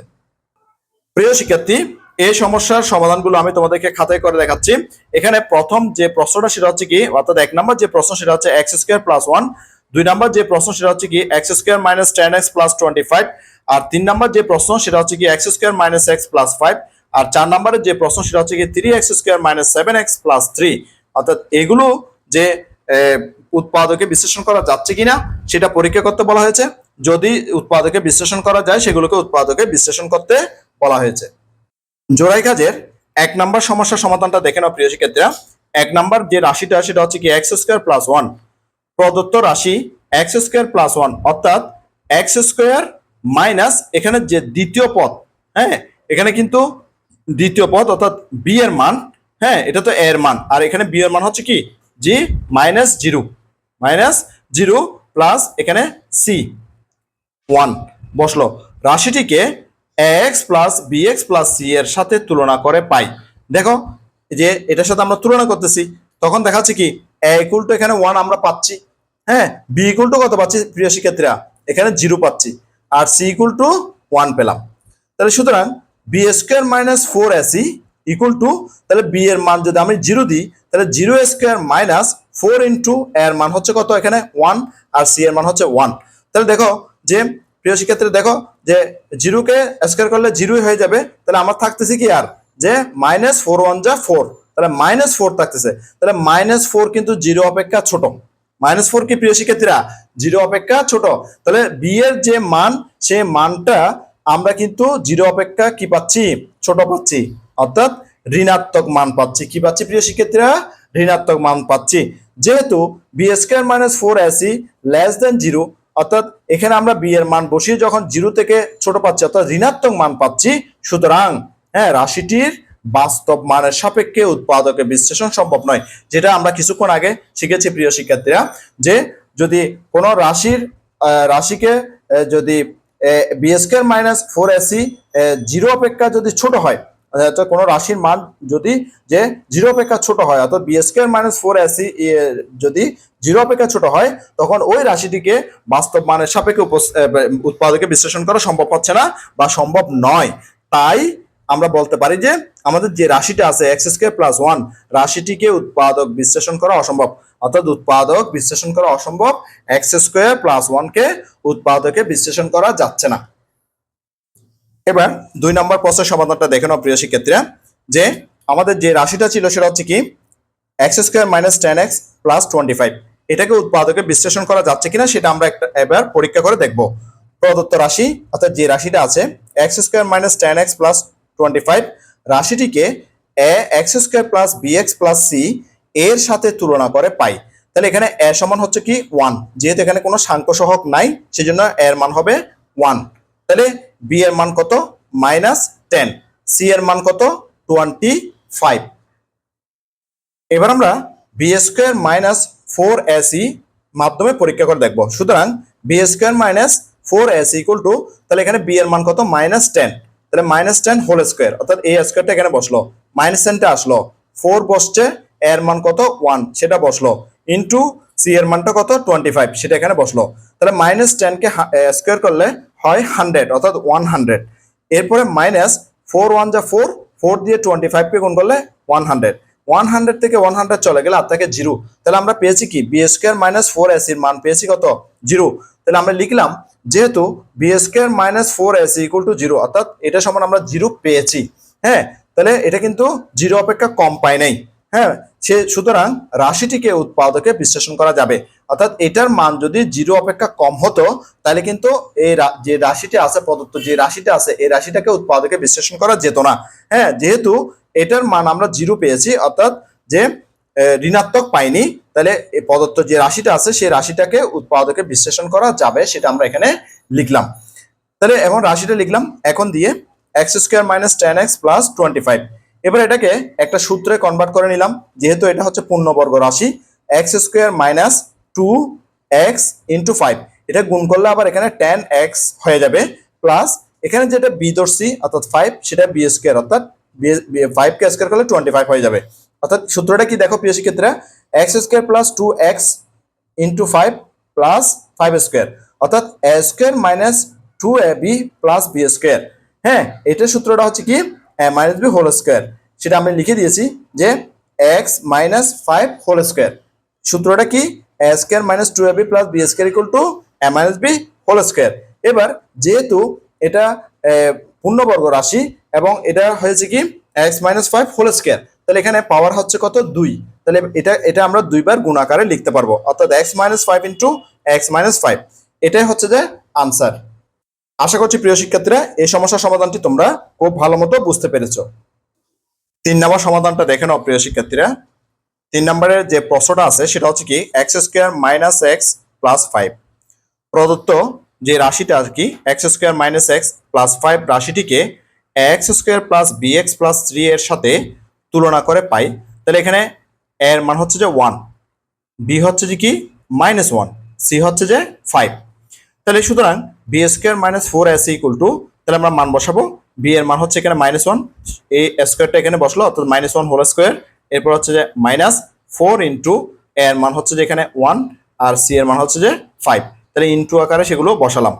প্রিয় শিক্ষার্থী, এই সমস্যার সমাধানগুলো আমি তোমাদেরকে খাতায় করে দেখাচ্ছি। এখানে প্রথম যে প্রশ্নটা সেটা হচ্ছে কি, অর্থাৎ 1 নম্বর যে প্রশ্ন সেটা হচ্ছে x² প্লাস 1 2 নাম্বার যে প্রশ্ন সেটা হচ্ছে কি x square minus 10x plus 25, আর 3 নাম্বার যে প্রশ্ন সেটা হচ্ছে কি x square minus x plus 5, আর 4 নাম্বারের যে প্রশ্ন সেটা হচ্ছে কি 3x square minus 7x plus 3। অর্থাৎ এগুলো যে উৎপাদকে বিশ্লেষণ করা যাচ্ছে কিনা সেটা পরীক্ষা করতে বলা হয়েছে। যদি উৎপাদকে বিশ্লেষণ করা যায় সেগুলোকে উৎপাদকে বিশ্লেষণ করতে বলা হয়েছে। জোড়াই কাজের 1 নাম্বার সমস্যার সমাধানটা দেখে নাও প্রিয় শিক্ষার্থীরা। 1 নাম্বার যে রাশিটা সেটা হচ্ছে কি এক্স স্কোয়ার প্লাস 1। প্রদত্ত রাশি এক্স স্কোয়ার প্লাস 1 অর্থাৎ এক্স স্কোয়ার মাইনাস এখানে যে দ্বিতীয় পদ, হ্যাঁ এখানে কিন্তু দ্বিতীয় পদ অর্থাৎ বি এর মান, হ্যাঁ এটা তো এর মান, আর এখানে বি এর মান হচ্ছে কি জি মাইনাস 0 প্লাস এখানে সি 1 বসলো। রাশিটিকে x plus b x plus c এর সাথে তুলনা করে পাই। দেখো যে এটার সাথে আমরা তুলনা করতেছি, তখন দেখাচ্ছে কি এ ইকুয়াল টু এখানে 1 আমরা পাচ্ছি, হ্যাঁ বি ইকুয়াল টু কত পাচ্ছি প্রিয় শিক্ষার্থীরা এখানে 0 পাচ্ছি, আর সি ইকুয়াল টু 1 পেলাম। তাহলে সুতরাং b square minus 4ac equal to, তাহলে বি এর মান যদি আমি 0 দিই তাহলে 0 স্কোয়ার মাইনাস 4 ইন্টু এর মান হচ্ছে কত এখানে 1, আর সি এর মান হচ্ছে 1। তাহলে দেখো যে প্রিয় শিক্ষার্থী দেখো যে 0 কে স্কোয়ার করলে 0 হয়ে যাবে, তাহলে আমার থাকতেছে কি আর যে মাইনাস 4 1 যা 4, তাহলে মাইনাস 4 থাকতেছে। তাহলে মাইনাস 4 কিন্তু 0 অপেক্ষা ছোট, মাইনাস 4 কি প্রিয় শিক্ষার্থীরা 0 অপেক্ষা ছোট। তাহলে বি এর যে মান সে মানটা আমরা কিন্তু 0 অপেক্ষা কি পাচ্ছি ছোট পাচ্ছি, অর্থাৎ ঋণাত্মক মান পাচ্ছি। কি পাচ্ছি প্রিয় শিক্ষার্থীরা ঋণাত্মক মান পাচ্ছি। যেহেতু b square minus 4ac less than 0, অর্থাৎ এখানে আমরা বি এর মান বসিয়ে যখন 0 থেকে ছোট পাচ্ছি অর্থাৎ ঋণাত্মক মান পাচ্ছি, সুতরাং হ্যাঁ রাশিটির বাস্তব মানের সাপেক্ষে উৎপাদকে বিশ্লেষণ সম্ভব নয়। যেটা আমরা কিছুক্ষণ আগে শিখেছি প্রিয় শিক্ষার্থীরা, যে যদি কোনো রাশিকে যদি বি স্কোয়ার মাইনাস 4ac 0 অপেক্ষা যদি ছোট হয়, অর্থাৎ কোনো রাশির মান যদি যে 0 অপেক্ষা ছোট হয় অর্থাৎ বি স্কোয়ার মাইনাস 4ac যদি 0 অপেক্ষা ছোট হয়, তখন ওই রাশিটিকে বাস্তব মানের সাপেক্ষে উৎপাদকে বিশ্লেষণ করা সম্ভব হচ্ছে না বা সম্ভব নয়। তাই আমরা বলতে পারি যে আমাদের যে রাশিটা আছে এক্স স্কোয়ার প্লাস 1 রাশিটিকে উৎপাদক বিশ্লেষণ করা অসম্ভব, অর্থাৎ উৎপাদক বিশ্লেষণ করা অসম্ভব, এক্স স্কোয়ার প্লাস 1 কে উৎপাদকে বিশ্লেষণ করা যাচ্ছে না। এবার 2 নম্বর প্রশ্নের সমাধানটা দেখে নাও প্রিয় শিক্ষার্থীরা, যে আমাদের যে রাশিটা ছিল সেটা হচ্ছে কি x square minus 10x plus 25, এটাকে উৎপাদকে বিশ্লেষণ করা যাচ্ছে কিনা সেটা আমরা এবার পরীক্ষা করে দেখব। প্রদত্ত রাশি অর্থাৎ যে রাশিটা আছে x square minus 10x plus 25 রাশিটিকে a x square plus b x plus c এর সাথে তুলনা করে পাই। তাহলে এখানে এ সমান হচ্ছে কি 1, যেহেতু এখানে কোনো সাংখ্য সহগ নাই সেজন্য এর মান হবে 1। তাহলে বি এর মান কত মাইনাস 10, সি এর মান কত 25। এবার আমরা বি স্কোয়ার মাইনাস 4ac মাধ্যমে পরীক্ষা করে দেখব। সুতরাং b square minus 4ac equal to, তাহলে এখানে বি এর মান কত মাইনাস 10, তাহলে মাইনাস 10 হোল স্কোয়ার অর্থাৎ এই স্কোয়ারটা এখানে বসলো, মাইনাস 10টা আসলো, 4 বসছে, এর মান কত 1 সেটা বসলো, ইন্টু সি এর মানটা কত 25 সেটা এখানে বসলো। তাহলে মাইনাস 10 কে স্কোয়ার করলে হয় 100 অর্থাৎ 100। এরপরে মাইনাস 4 1 যা 4, 4 দিয়ে 25 কে গুণ করলে 100, 100 থেকে 100 চলে গেলে আর থাকে 0। তাহলে আমরা পেয়েছি কি বি স্কোয়ার মাইনাস 4ac এর মান পেয়েছি কত 0। তাহলে আমরা লিখলাম যেহেতু b square minus 4ac equal to 0, অর্থাৎ এটা সমান আমরা 0 পেয়েছি, হ্যাঁ তাহলে এটা কিন্তু 0 অপেক্ষা কম পায় নাই, হ্যাঁ সুতরাং রাশিটিকে উৎপাদকে বিশ্লেষণ করা যাবে। অর্থাৎ এটার মান যদি 0 অপেক্ষা কম হতো তাহলে কিন্তু এই যে রাশিটি আছে প্রদত্ত যে রাশিটা আছে এই রাশিটাকে উৎপাদকে বিশ্লেষণ করা যেত না, হ্যাঁ যেহেতু এটার মান আমরা 0 পেয়েছি অর্থাৎ যে ঋণাত্মক পাইনি, তাহলে প্রদত্ত যে রাশিটা আছে সেই রাশিটাকে উৎপাদকে বিশ্লেষণ করা যাবে, সেটা আমরা এখানে লিখলাম। তাহলে এখন রাশিটা লিখলাম এখন দিয়ে x square minus 10x plus 25। এবার এটাকে একটা সূত্রে কনভার্ট করে নিলাম, যেহেতু এটা হচ্ছে পূর্ণবর্গ রাশি x square minus 2x into 5, এটা গুণ করলে আবার এখানে 10x হয়ে যাবে, প্লাস এখানে যেটা বি ধরছি অর্থাৎ 5 সেটা বি স্কোয়ার অর্থাৎ 5 কে স্কোয়ার করলে 25 হয়ে যাবে। অর্থাৎ সূত্রটা কি দেখো প্রিয় শিক্ষার্থীরা, x square plus 2x into 5 plus 5 square অর্থাৎ a square minus 2ab plus b square, হ্যাঁ এটার সূত্রটা হচ্ছে কি a minus b whole square, সেটা আমি লিখে দিয়েছি যে x মাইনাস 5 হোল স্কোয়ার। সূত্রটা কি a square minus 2ab plus b square equal to a minus b whole square. এবার যেহেতু এটা পূর্ণবর্গ রাশি এবং এটা হয়েছে কি x মাইনাস 5 হোল স্কোয়ার, তাহলে এখানে পাওয়ার হচ্ছে কত 2, তাহলে এটা আমরা দুইবার গুণ আকারে লিখতে পারবো, অর্থাৎ x minus 5 into x minus 5, এটাই হচ্ছে যে আনসার। আশা করছি প্রিয় শিক্ষার্থীরা এই সমস্যার সমাধানটি তোমরা খুব ভালো মতো বুঝতে পেরেছো। 3 নম্বর সমাধানটা দেখে নাও প্রিয় শিক্ষার্থীরা। 3 নম্বরের যে প্রশ্নটা আছে সেটা হচ্ছে কি x square minus x plus 5, প্রদত্ত যে রাশিটা আর কি x square minus x plus 5 রাশিটিকে x square plus b x plus 3 এর সাথে তুলনা করে পাই। তাহলে এখানে এর মান হচ্ছে যে 1, বি হচ্ছে যে কি -1, সি হচ্ছে যে 5। তাহলে সুতরাং b square minus 4ac equal to, তাহলে আমরা মান বসাবো, বি এর মান হচ্ছে এখানে -1, এই স্কোয়ারটা এখানে বসলো অর্থাৎ -1 হোল স্কোয়ার, এরপর হচ্ছে যে -4 ইন্টু এর মান হচ্ছে যে এখানে 1 আর সি এর মান হচ্ছে যে 5, তাহলে ইন্টু আকারে সেগুলো বসালাম।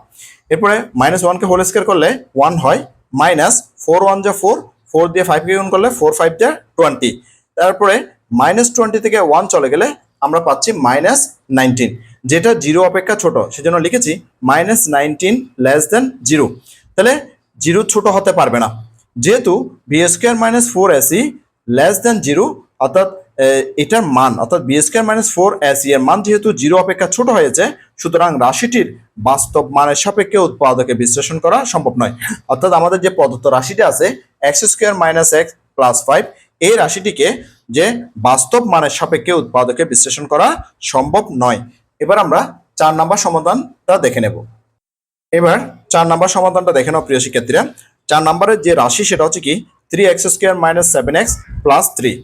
এরপরে -1 কে হোল স্কোয়ার করলে 1 হয়, -4 1 যা 4, 4 দিয়ে 5 কে গুণ করলে 4 5 যা 20, তারপরে -20 থেকে 1 চলে গেলে আমরা পাচ্ছি -19, যেটা 0 অপেক্ষা ছোট, সেজন্য লিখেছি -19 লেস দেন 0। তাহলে 0 ছোট হতে পারবে না, যেহেতু b square minus 4ac less than 0, অর্থাৎ এটার মান অর্থাৎ বি স্কোয়ার মাইনাস 4ac এর মান যেহেতু 0 অপেক্ষা ছোট হয়েছে, সুতরাং রাশিটির বাস্তব মানের সাপেক্ষে উৎপাদকে বিশ্লেষণ করা সম্ভব নয়। অর্থাৎ আমাদের যে প্রদত্ত রাশিটা আছে x square minus x plus 5, এই রাশিটিকে যে বাস্তব মানের সাপেক্ষে উৎপাদকে বিশ্লেষণ করা সম্ভব নয়। এবার আমরা 4 নম্বর সমাধানটা দেখে নেব। এবার 4 নম্বর সমাধানটা দেখে নাও প্রিয় শিক্ষার্থীরা। 4 নম্বরের যে রাশি সেটা হচ্ছে কি 3x square minus 7x plus 3,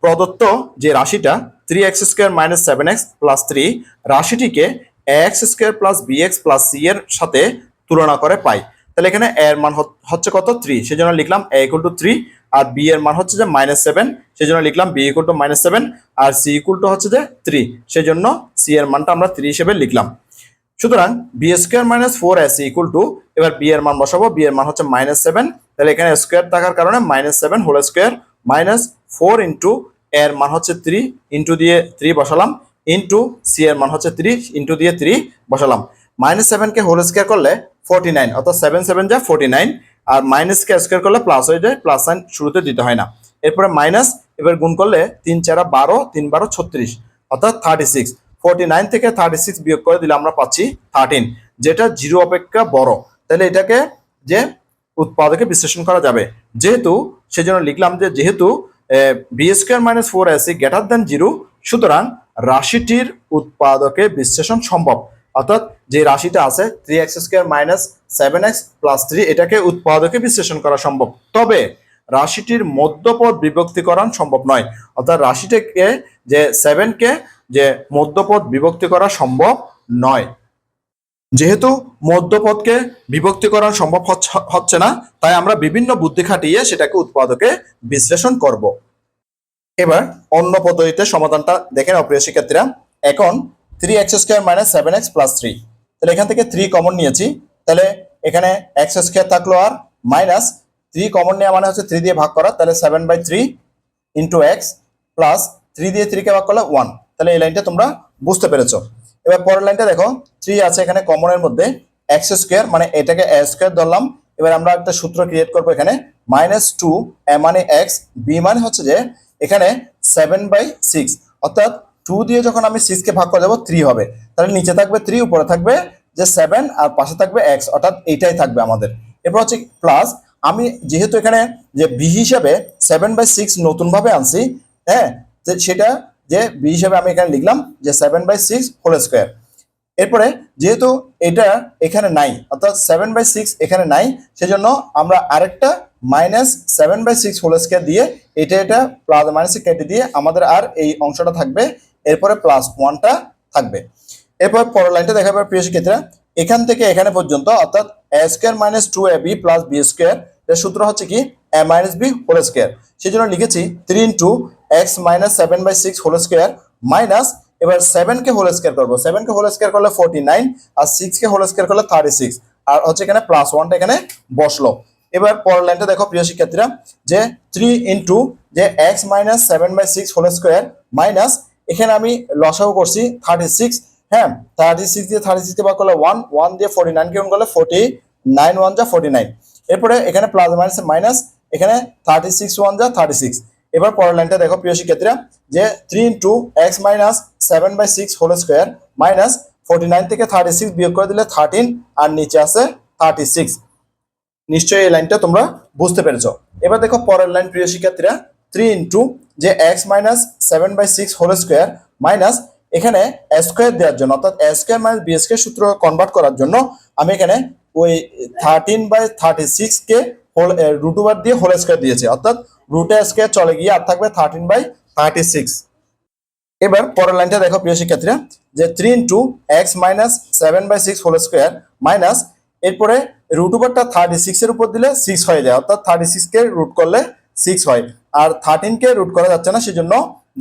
প্রদত্ত যে রাশিটা 3x square minus 7x plus 3 রাশিটিকে x square plus b x plus c এর সাথে তুলনা করে পাই। তাহলে এখানে এর মান হচ্ছে কত 3, সেজন্য লিখলাম a ইকুয়াল টু 3, আর বি এর মান হচ্ছে যে -7, সেজন্য লিখলাম b ইকুয়াল টু -7, আর সি ইকুয়াল টু হচ্ছে যে 3, সেজন্য সি এর মানটা আমরা 3 হিসেবে লিখলাম। সুতরাং b square minus 4ac equal to, এবার বি এর মান বসাবো, বি এর মান হচ্ছে -7, তাহলে এখানে স্কোয়ার থাকার কারণে -7 হোল স্কোয়ার -4 ইন্টু এর মান হচ্ছে 3, ইন্টু দিয়ে 3 বসালাম, ইন্টু সি এর মান হচ্ছে 3, ইন্টু দিয়ে 3 বসালাম। -7 কে হোল স্কোয়ার করলে 49, অর্থাৎ 7 7 যা 49, আর মাইনাস কে স্কোয়ার করলে প্লাস হয়ে যায়, প্লাস সাইন শুরুতে দিতে হয় না। এরপরে মাইনাস, এবার গুণ করলে 3 4 12, 3 12 36, অর্থাৎ 36। 49 থেকে 36 বিয়োগ করে দিলে আমরা পাচ্ছি 13, যেটা 0 অপেক্ষা বড়। তাহলে এটাকে যে উৎপাদকে বিশ্লেষণ করা যাবে, যেহেতু সেজন্য লিখলাম যে যেহেতু b square minus 4ac greater than 0, সুতরাং রাশিটির উৎপাদকে বিশ্লেষণ সম্ভব। অর্থাৎ যে রাশিটা আছে 3x square minus 7x plus 3, এটাকে উৎপাদকে বিশ্লেষণ করা সম্ভব, তবে রাশিটির মধ্যপদ বিভক্তিকরণ সম্ভব নয়। অর্থাৎ রাশিটাকে যে 7 কে যে মধ্যপদ বিভক্তি করা সম্ভব নয়। যেহেতু মধ্যপদকে বিভক্তি করা সম্ভব হচ্ছে না, তাই আমরা বিভিন্ন বুদ্ধি খাটিয়ে সেটাকে উৎপাদকে বিশ্লেষণ করব। এবার অন্য পদ্ধতিতে সমাধানটা দেখে নাও প্রিয় শিক্ষার্থীরা। এখন 3x square minus 7x plus 3, তাহলে এখান থেকে 3 কমন নিয়েছি, তাহলে এখানে x স্কোয়ার থাকলো আর মাইনাস 3 কমন নেওয়া মানে হচ্ছে 3 দিয়ে ভাগ করা, তাহলে 7/3 ইন্টু x প্লাস 3 দিয়ে 3 কে ভাগ করলে 1, তাহলে এই লাইনটা তোমরা বুঝতে পেরেছো। এবার পরের লাইনটা দেখো, 3 আছে এখানে কমনের মধ্যে, x স্কোয়ার মানে এটাকে a স্কোয়ার ধরলাম। এবার আমরা একটা সূত্র ক্রিয়েট করবো এখানে, -2 a মানে x, b মানে হচ্ছে যে এখানে 7/6, অর্থাৎ 2 দিয়ে যখন আমি 6 কে ভাগ করে দেবো 3 হবে, তাহলে নিচে থাকবে 3, উপরে থাকবে যে 7, আর পাশে থাকবে x, অর্থাৎ এইটাই থাকবে আমাদের। এরপর হচ্ছে প্লাস, আমি যেহেতু এখানে যে b হিসাবে 7/6 নতুন ভাবে আনছি, হ্যাঁ, সেটা যে b হিসাবে আমি এখানে লিখলাম যে 7/6 হোল স্কোয়ার। এরপরে যেহেতু এটা এখানে নাই, অর্থাৎ 7/6 এখানে নাই, সেজন্য আমরা আরেকটা -7/6 হোল স্কোয়ার দিয়ে এটা প্লাস মাইনাসে কেটে দিয়ে আমাদের আর এই অংশটা থাকবে, এরপরে +1টা থাকবে। এরপর পরের লাইনটা দেখাবে প্রিয় শিক্ষার্থীরা, এখান থেকে এখানে পর্যন্ত, অর্থাৎ a square minus 2ab plus b square, এর সূত্র হচ্ছে কি a minus b whole square, সেই জন্য লিখেছি 3 into x minus 7/6 whole square minus, এবার 7 কে হোল স্কোয়ার করবো, 7 কে হোল স্কোয়ার করলে 49, আর 6 কে হোল স্কোয়ার করলে 36, আর হচ্ছে এখানে +1টা এখানে বসলো। এবার পরের লাইনটা দেখো প্রিয় শিক্ষার্থীরা, যে 3 ইন্টু যে x minus 7/6 whole square minus, এখানে আমি লসাগু করছি 36, হ্যাঁ 36 দিয়ে 36 কে ভাগ করলে 1, 1 দিয়ে 49 কে গুণ করলে 49, 1 যা 49। এরপরে এখানে প্লাস মাইনাস মাইনাস, এখানে 36 1 যা 36। এবার পরের লাইনটা দেখো প্রিয় শিক্ষার্থীরা, যে 3 into x minus 7/6 whole square minus 49 থেকে 36 বিয়োগ করে দিলে 13 আর নিচে আছে 36। নিশ্চয়ই এই লাইনটা তোমরা বুঝতে পেরেছো। এবার দেখো পরের লাইন প্রিয় শিক্ষার্থীরা, 3 ইন্টু যে x minus 7/6 whole square minus এখানে স্কোয়ার দেওয়ার জন্য অর্থাৎ a square minus b square সূত্র কনভার্ট করার জন্য আমি এখানে ওই 13/36 কে হোল রুট ওভার দিয়ে হোল স্কোয়ার দিয়েছি, অর্থাৎ রুটে স্কোয়ার চলে গিয়ে আর থাকবে 13/36। এবার পরের লাইনটা দেখো প্রিয় শিক্ষার্থীরা, যে 3 into x minus 7/6 whole square minus এরপরে রুট ওভারটা 36 এর উপর দিলে 6 হয়ে যায়, অর্থাৎ 36 কে রুট করলে 6 হয়, আর 13 কে রুট করা যাচ্ছে না, সেজন্য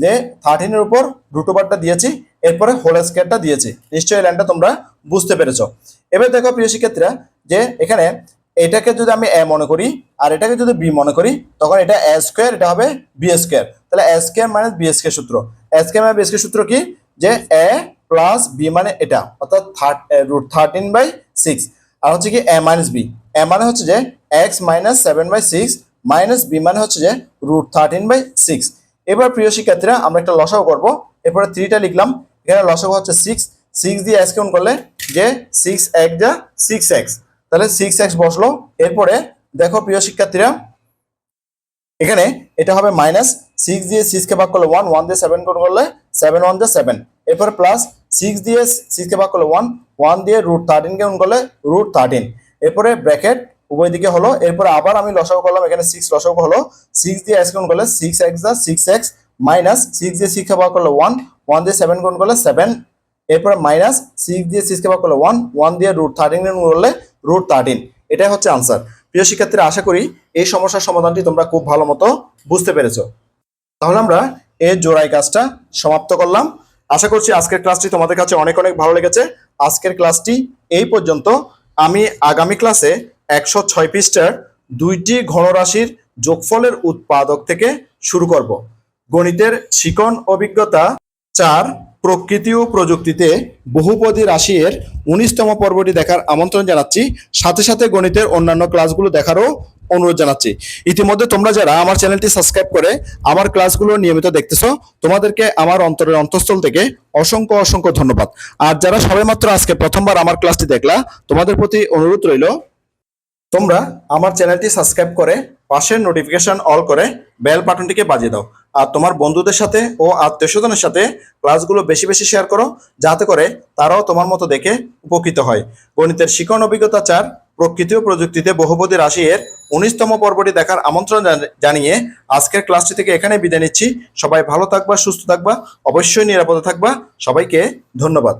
যে 13 এর উপর রুট ওভারটা দিয়েছি, এরপরে হোল স্কোয়ারটা দিয়েছি। নিশ্চয়ই লাইনটা তোমরা বুঝতে পেরেছো। এবার দেখো প্রিয় শিক্ষার্থীরা, যে এখানে এটাকে যদি আমি এ মনে করি আর এটাকে যদি বি মনে করি, তখন এটা এ স্কোয়ার, এটা হবে বি স্কোয়ার। তাহলে এ স্কোয়ার মাইনাস বি স্কোয়ার সূত্র, এ স্কোয়ার মাইনাস বি স্কোয়ার সূত্র কি, যে এ প্লাস বি মানে এটা, অর্থাৎ রুট 13/6, আর হচ্ছে কি এ মাইনাস বি, এ মানে হচ্ছে যে এক্স মাইনাস 7/6 মাইনাস বি মানে হচ্ছে যে রুট 13/6। এবার প্রিয় শিক্ষার্থীরা আমরা একটা লসাগু করব, এরপরে 3টা লিখলাম, এখানে লসাগু হচ্ছে 6 দিয়ে এক্স গুণ করলে যে 6 এক যা 6x, তাহলে 6x বসলো। এরপরে দেখো প্রিয় শিক্ষার্থীরা, এখানে এটা হবে মাইনাস 6 দিয়ে 6 কে ভাগ করলে 1, 1 দিয়ে 7 গুণ করলে 7 1 যা 7। এরপর প্লাস 6 দিয়ে 6 কে ভাগ করলে 1, 1 দিয়ে রুট 13 কে গুণ করলে রুট 13। এরপরে ব্র্যাকেট উভয় দিকে হলো, এরপরে আবার আমি লসাগু করলাম, এখানে 6 লসাগু হলো, 6 দিয়ে x গুণ করলে 6x যা 6x মাইনাস 6 দিয়ে 6 কে ভাগ করলে 1, 1 দিয়ে 7 গুণ করলে 7। এরপরে মাইনাস 6 দিয়ে 6 কে ভাগ করলে 1, 1 দিয়ে রুট 13 গুণ করলে রুট 13। এটাই হচ্ছে আনসার। প্রিয় শিক্ষার্থীরা, আশা করি এই সমস্যার সমাধানটি তোমরা খুব ভালো মতো বুঝতে পেরেছো। তাহলে আমরা এই জোড়াই কাজটা সমাপ্ত করলাম। আশা করছি আজকের ক্লাসটি তোমাদের কাছে অনেক অনেক ভালো লেগেছে। আজকের ক্লাসটি এই পর্যন্ত। আমি আগামী ক্লাসে 106 পৃষ্ঠার 2টি ঘনরাশির যোগফলের উৎপাদক থেকে শুরু করব। গণিতের শিকন অভিজ্ঞতা 4 প্রকৃতি ও প্রযুক্তিতে বহুপদী রাশি এর 19তম পর্বটি দেখার আমন্ত্রণ জানাচ্ছি। সাথে সাথে গণিতের অন্যান্য ক্লাসগুলো দেখারও অনুরোধ জানাচ্ছি। ইতিমধ্যে তোমরা যারা আমার চ্যানেলটি সাবস্ক্রাইব করে আমার ক্লাসগুলো নিয়মিত দেখতেছো, তোমাদেরকে আমার অন্তরের অন্তঃস্থল থেকে অসংখ্য অসংখ্য ধন্যবাদ। আর যারা সবেমাত্র আজকে প্রথমবার আমার ক্লাসটি দেখলা, তোমাদের প্রতি অনুরোধ রইল তোমরা আমার চ্যানেলটি সাবস্ক্রাইব করে পাশের নোটিফিকেশন অল করে বেল বাটনটিকে বাজিয়ে দাও। আর তোমার বন্ধুদের সাথে ও আত্মীয়স্বজনের সাথে ক্লাসগুলো বেশি বেশি শেয়ার করো, যাতে করে তারাও তোমার মতো দেখে উপকৃত হয়। গণিতের শিকন অভিজ্ঞতা 4 প্রকৃতি ও প্রযুক্তিতে বহুপদী রাশি এর 19তম পর্বটি দেখার আমন্ত্রণ জানিয়ে আজকের ক্লাসটি থেকে এখানে বিদায় নিচ্ছি। সবাই ভালো থাকবা, সুস্থ থাকবা, অবশ্যই নিরাপদে থাকবা। সবাইকে ধন্যবাদ।